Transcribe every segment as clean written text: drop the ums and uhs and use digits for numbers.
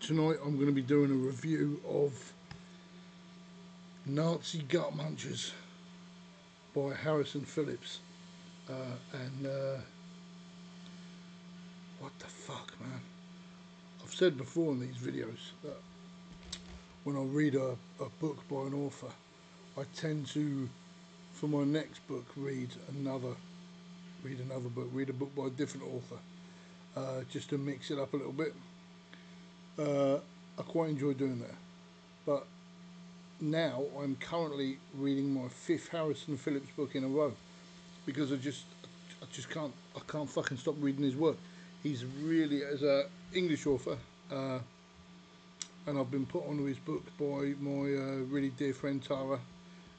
Tonight I'm going to be doing a review of Nazi Gut Munchers by Harrison Phillips. And what the fuck, man? I've said before in these videos that when I read a book by an author, I tend to, for my next book, read a book by a different author, just to mix it up a little bit. I quite enjoy doing that. But now I'm currently reading my 5th Harrison Phillips book in a row because I can't fucking stop reading his work. He's really, as an English author, and I've been put onto his book by my really dear friend Tara,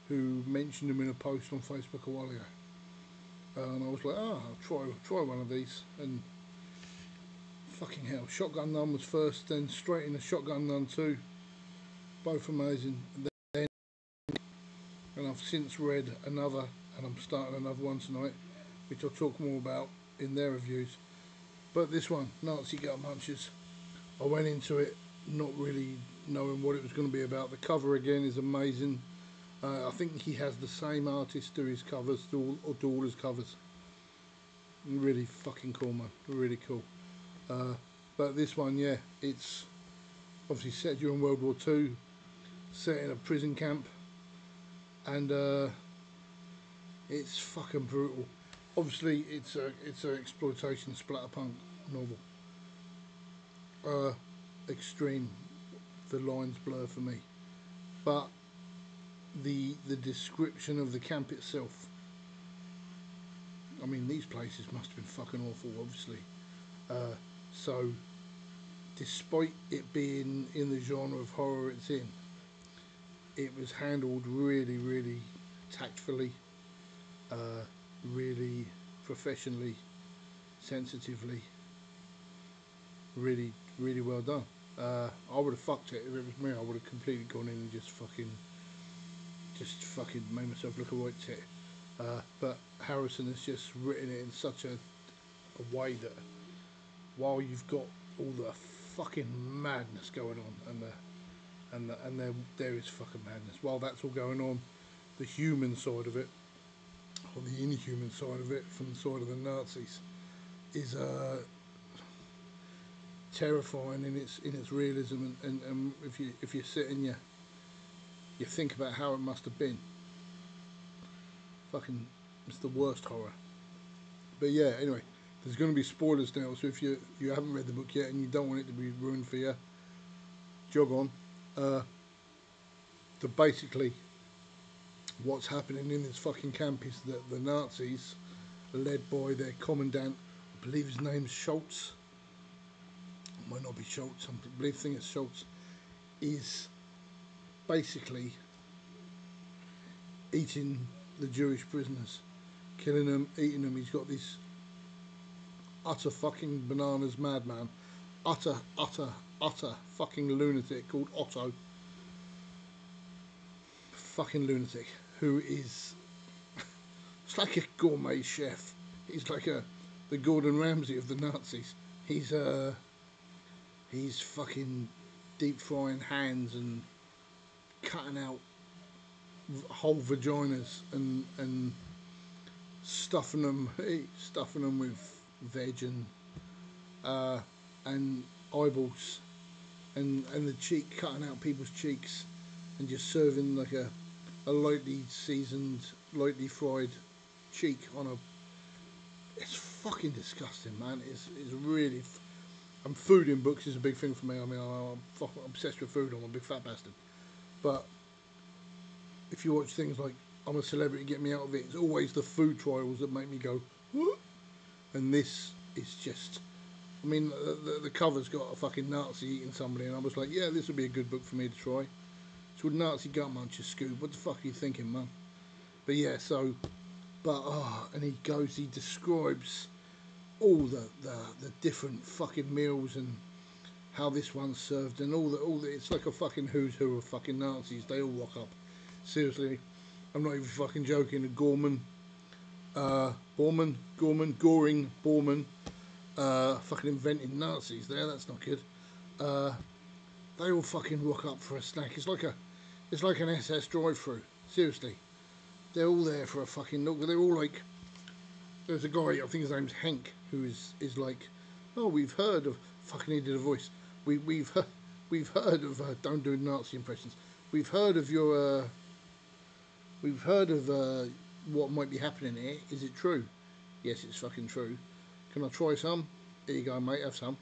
who mentioned him in a post on Facebook a while ago. And I was like, I'll try one of these. And fucking hell, Shotgun Nun was first, then straight into Shotgun Nun 2. Both amazing. And I've since read another, and I'm starting another one tonight, which I'll talk more about in their reviews. But this one, Nazi Gut Munchers, I went into it not really knowing what it was going to be about. The cover again is amazing. I think he has the same artist do his covers, do all his covers. Really fucking cool, man. Really cool. But this one, yeah, it's obviously set during World War II, set in a prison camp, and it's fucking brutal. Obviously, it's an exploitation splatterpunk novel. Extreme. The lines blur for me, but the description of the camp itself. I mean, these places must have been fucking awful, obviously. So, despite it being in the genre of horror it's in, it was handled really, really tactfully, really professionally, sensitively, really, really well done. I would have fucked it if it was me. I would have completely gone in and just fucking made myself look a right tit. But Harrison has just written it in such a way that while you've got all the fucking madness going on, and there is fucking madness, while that's all going on, the human side of it, or the inhuman side of it, from the side of the Nazis, is terrifying in its realism. And if you sit and you think about how it must have been, fucking, it's the worst horror. But yeah, anyway, there's going to be spoilers now, so if you haven't read the book yet and you don't want it to be ruined for you, jog on. Basically, what's happening in this fucking camp is that the Nazis, led by their commandant, I believe his name's Schultz, it might not be Schultz, I think it's Schultz, is basically eating the Jewish prisoners, killing them, eating them. He's got this utter fucking bananas madman, utter fucking lunatic called Otto, fucking lunatic, who is it's like a gourmet chef. He's like the Gordon Ramsay of the Nazis. He's fucking deep frying hands and cutting out whole vaginas and stuffing them with veg and eyeballs and the cheek, cutting out people's cheeks and just serving like a lightly seasoned, lightly fried cheek on a. It's fucking disgusting, man. It's really. And food in books is a big thing for me. I mean, I'm fucking obsessed with food. I'm a big fat bastard. But if you watch things like I'm a Celebrity, Get Me Out of It, it's always the food trials that make me go, what? And this is just. I mean, the cover's got a fucking Nazi eating somebody, and I was like, yeah, this would be a good book for me to try. It's called Nazi Gut Munchers, Scoob. What the fuck are you thinking, man? But yeah, so, and he describes all the different fucking meals and how this one's served and all the. It's like a fucking who's who of fucking Nazis. They all rock up. Seriously, I'm not even fucking joking. Goring, fucking inventing Nazis there. That's not good. they all fucking rock up for a snack. It's like an SS drive-through. Seriously, they're all there for a fucking look. They're all like, there's a guy, I think his name's Hank, who is like, oh, we've heard of, fucking he did a voice. We've heard of, don't do Nazi impressions. We've heard of your, we've heard of what might be happening here. Is it true? Yes, it's fucking true. Can I try some? Here you go, mate. Have some.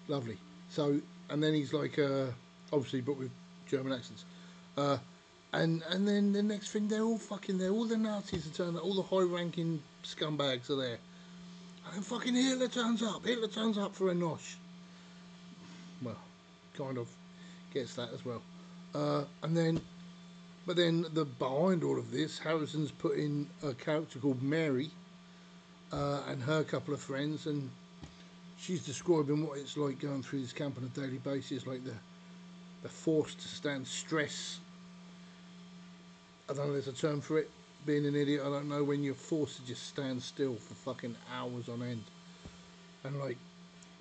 Lovely. So, and then he's like, obviously, but with German accents. And then the next thing, they're all fucking there. All the Nazis are turned up. All the high-ranking scumbags are there. And fucking Hitler turns up. Hitler turns up for a nosh. Well, kind of gets that as well. And then, but then behind all of this, Harrison's put in a character called Mary, and her couple of friends, and she's describing what it's like going through this camp on a daily basis, like they're forced to stand stress. I don't know, there's a term for it. Being an idiot, I don't know, when you're forced to just stand still for fucking hours on end. And like,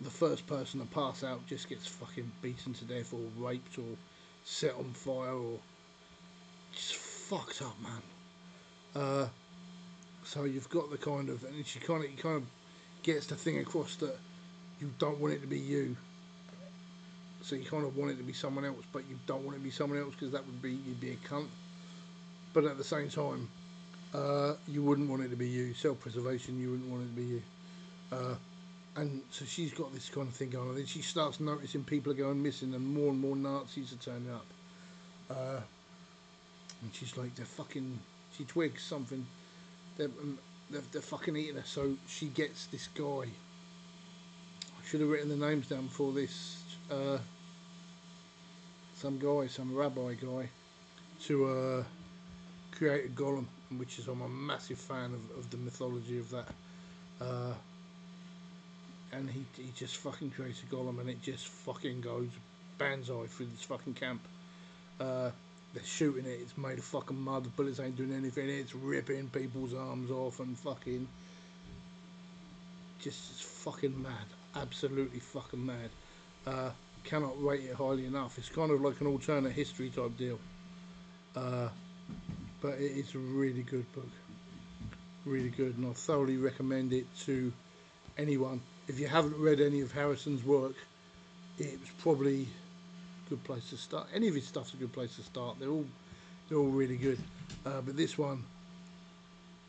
the first person to pass out just gets fucking beaten to death or raped or set on fire or just fucked up, man. So you've got the kind of, and he kind of gets the thing across that you don't want it to be you. So you kind of want it to be someone else, but you don't want it to be someone else because that would be, you'd be a cunt. But at the same time, you wouldn't want it to be you. Self-preservation, you wouldn't want it to be you. And so she's got this kind of thing going on. Then she starts noticing people are going missing and more Nazis are turning up. And she's like, they're fucking, she twigs something. They're fucking eating her. So she gets this guy. I should have written the names down before this. Some rabbi guy, to create a golem, which is, I'm a massive fan of the mythology of that. And he just fucking creates a golem, and it just fucking goes banzai through this fucking camp. They're shooting it, it's made of fucking mud, the bullets ain't doing anything, it's ripping people's arms off and fucking just fucking mad, absolutely fucking mad. Cannot rate it highly enough. It's kind of like an alternate history type deal, but it is a really good book, really good, and I thoroughly recommend it to anyone. If you haven't read any of Harrison's work, it's probably a good place to start. Any of his stuff's a good place to start. They're all really good. But this one,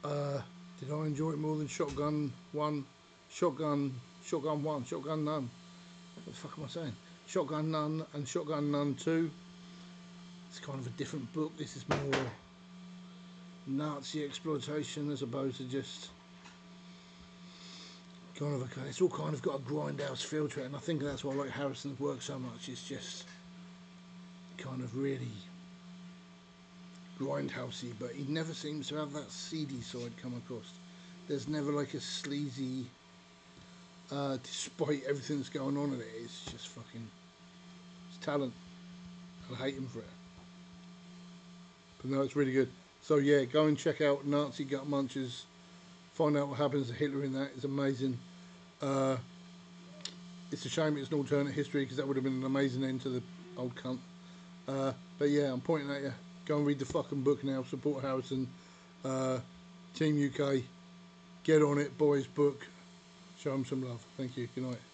did I enjoy it more than Shotgun One, Shotgun One, Shotgun None? What the fuck am I saying? Shotgun None and Shotgun None 2. It's kind of a different book. This is more Nazi exploitation as opposed to just kind of it's all kind of got a grindhouse feel to it, and I think that's why I like Harrison's work so much. It's just kind of really grindhousey, but he never seems to have that seedy side come across. There's never like a sleazy, despite everything that's going on in it, it's just fucking, it's talent. I hate him for it. But no, it's really good. So yeah, go and check out Nazi Gut Munchers. Find out what happens to Hitler in that. It's amazing. It's a shame it's an alternate history because that would have been an amazing end to the old cunt. But yeah, I'm pointing at you. Go and read the fucking book now. Support Harrison. Team UK. Get on it, boys. Book. Show them some love. Thank you. Good night.